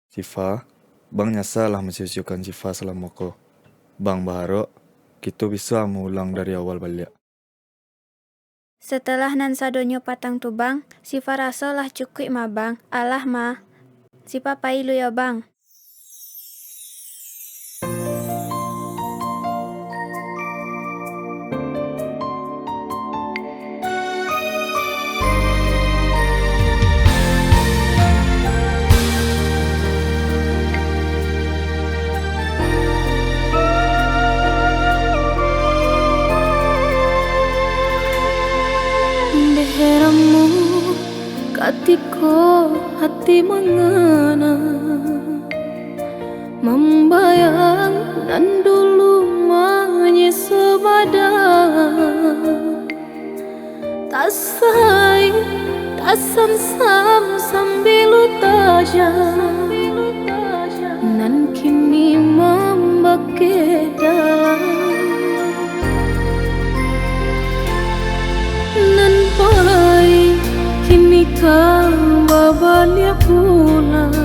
Sifa, Bang nyasa lah mensiusiukan Sifa selama ko. Bang berharap kita bisa mengulang dari awal balik. Setelah nan sadonyo patang tu bang, Sifa rasa lah cukup ma bang. Alah ma, Sifa pailu ya bang. Deheramu katiko hati mengenang, membayang nan dulu menyesa badan. Tak say, tak sam sambil tajam, nan kini membake dalam. Nan pai kini kau balik pulang,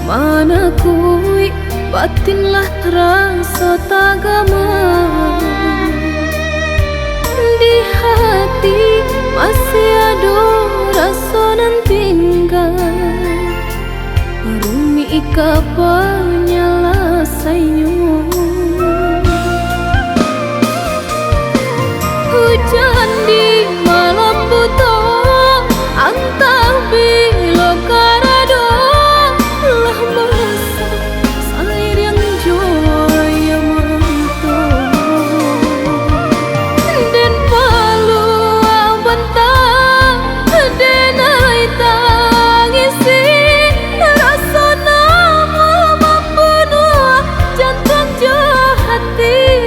mana kui batinlah rasa tagama. Di hati masih ada rasa nan tinggal, rumi ika penyelesainya. Hujan di malam buta, antah bila karado lah masak air yang joya mantap. Dan palu bentang denai tangisi, rasa nama membunuh jantung hati.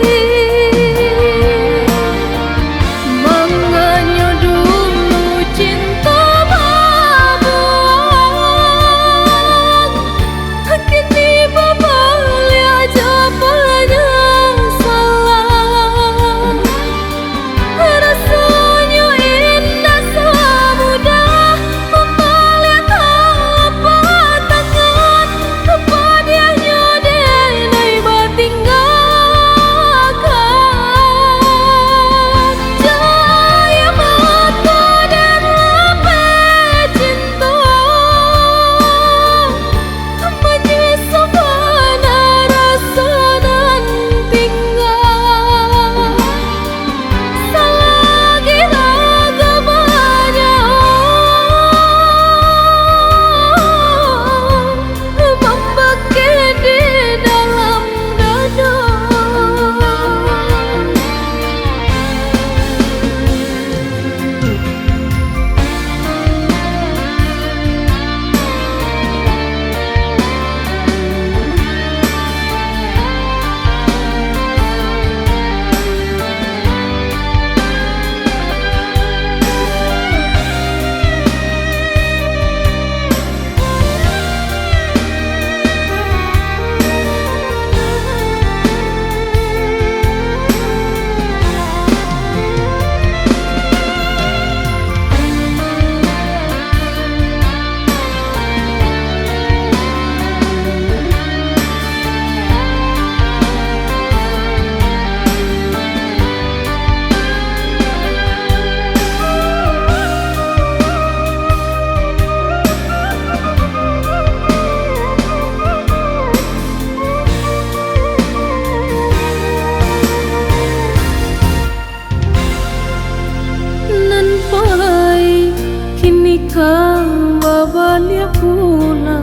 Kau balik pulang,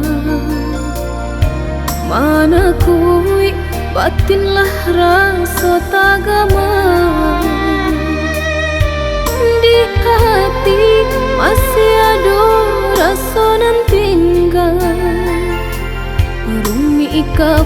mana kui batinlah rasa tagama. Di hati masih ada rasa nan tinggal, rumi ika